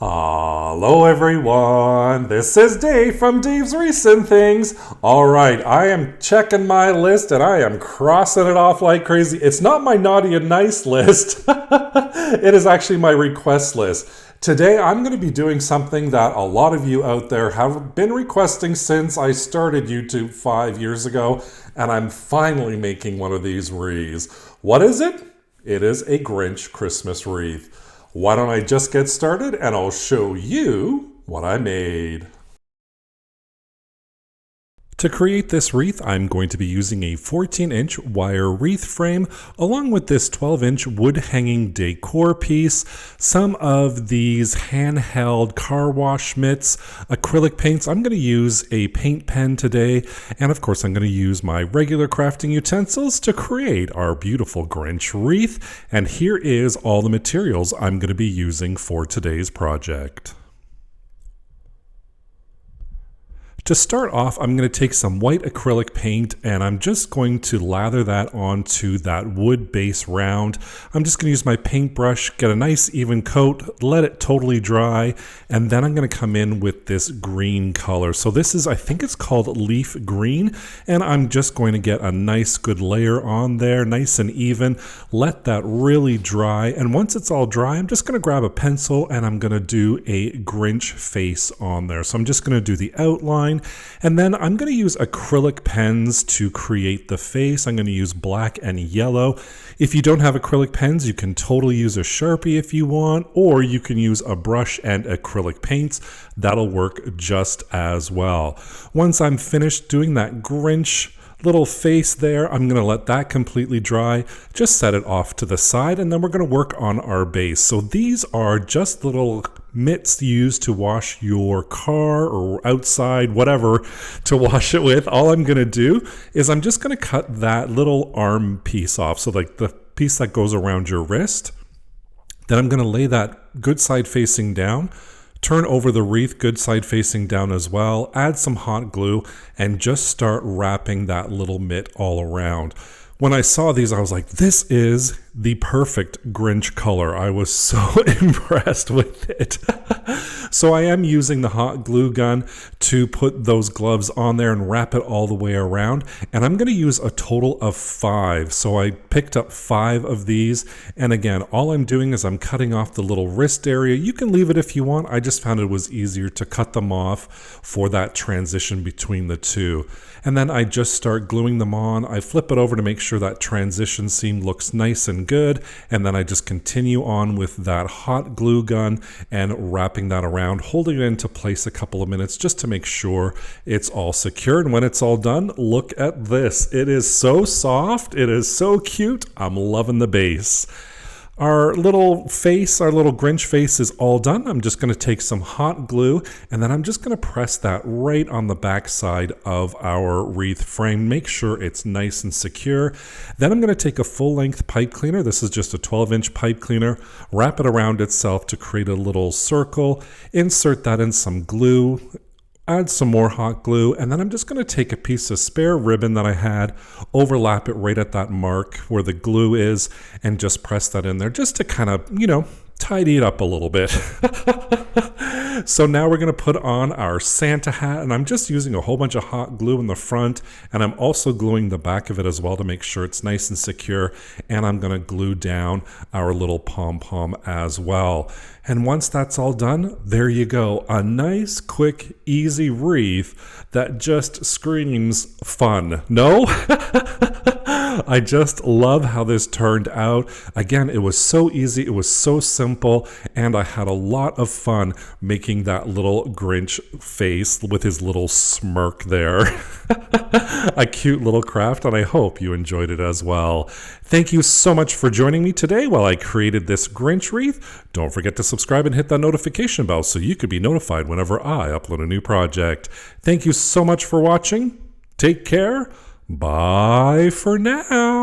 Hello everyone, this is Dave from Dave's Recent Things. Alright, I am checking my list and I am crossing it off like crazy. It's not my naughty and nice list, it is actually my request list. Today I'm going to be doing something that a lot of you out there have been requesting since I started YouTube 5 years ago, and I'm finally making one of these wreaths. What is it? It is a Grinch Christmas wreath. Why don't I just get started and I'll show you what I made. To create this wreath, I'm going to be using a 14-inch wire wreath frame along with this 12-inch wood hanging decor piece, some of these handheld car wash mitts, acrylic paints. I'm going to use a paint pen today, and of course I'm going to use my regular crafting utensils to create our beautiful Grinch wreath. And here is all the materials I'm going to be using for today's project. To start off, I'm going to take some white acrylic paint and I'm just going to lather that onto that wood base round. I'm just going to use my paintbrush, get a nice even coat, let it totally dry, and then I'm going to come in with this green color. So this is, I think it's called leaf green, and I'm just going to get a nice good layer on there, nice and even. Let that really dry, and once it's all dry, I'm just going to grab a pencil and I'm going to do a Grinch face on there. So I'm just going to do the outline. And then I'm going to use acrylic pens to create the face. I'm going to use black and yellow. If you don't have acrylic pens, you can totally use a Sharpie if you want, or you can use a brush and acrylic paints. That'll work just as well. Once I'm finished doing that Grinch little face there, I'm going to let that completely dry, just set it off to the side, and then we're going to work on our base. So these are just little mitts used to wash your car or outside, whatever, to wash it with. All I'm going to do is I'm just going to cut that little arm piece off, so like the piece that goes around your wrist. Then I'm going to lay that good side facing down, turn over the wreath good side facing down as well, add some hot glue, and just start wrapping that little mitt all around. When I saw these, I was like, this is the perfect Grinch color. I was so impressed with it. So I am using the hot glue gun to put those gloves on there and wrap it all the way around. And I'm going to use a total of 5. So I picked up 5 of these. And again, all I'm doing is I'm cutting off the little wrist area. You can leave it if you want. I just found it was easier to cut them off for that transition between the two. And then I just start gluing them on. I flip it over to make sure that transition seam looks nice and good. And then I just continue on with that hot glue gun and wrapping that around, holding it into place a couple of minutes just to make sure it's all secure. And when it's all done, look at this. It is so soft. It is so cute. I'm loving the base. Our little face, our little Grinch face is all done. I'm just going to take some hot glue and then I'm just going to press that right on the back side of our wreath frame. Make sure it's nice and secure. Then I'm going to take a full-length pipe cleaner. This is just a 12-inch pipe cleaner. Wrap it around itself to create a little circle. Insert that in some glue. Add some more hot glue, and then I'm just going to take a piece of spare ribbon that I had, overlap it right at that mark where the glue is, and just press that in there just to kind of, tidy it up a little bit. So now we're going to put on our Santa hat, and I'm just using a whole bunch of hot glue in the front, and I'm also gluing the back of it as well to make sure it's nice and secure, and I'm going to glue down our little pom-pom as well. And once that's all done, there you go. A nice, quick, easy wreath that just screams fun. No? I just love how this turned out. Again, it was so easy, it was so simple, and I had a lot of fun making that little Grinch face with his little smirk there. A cute little craft, and I hope you enjoyed it as well. Thank you so much for joining me today while I created this Grinch wreath. Don't forget to subscribe and hit that notification bell so you can be notified whenever I upload a new project. Thank you so much for watching. Take care. Bye for now.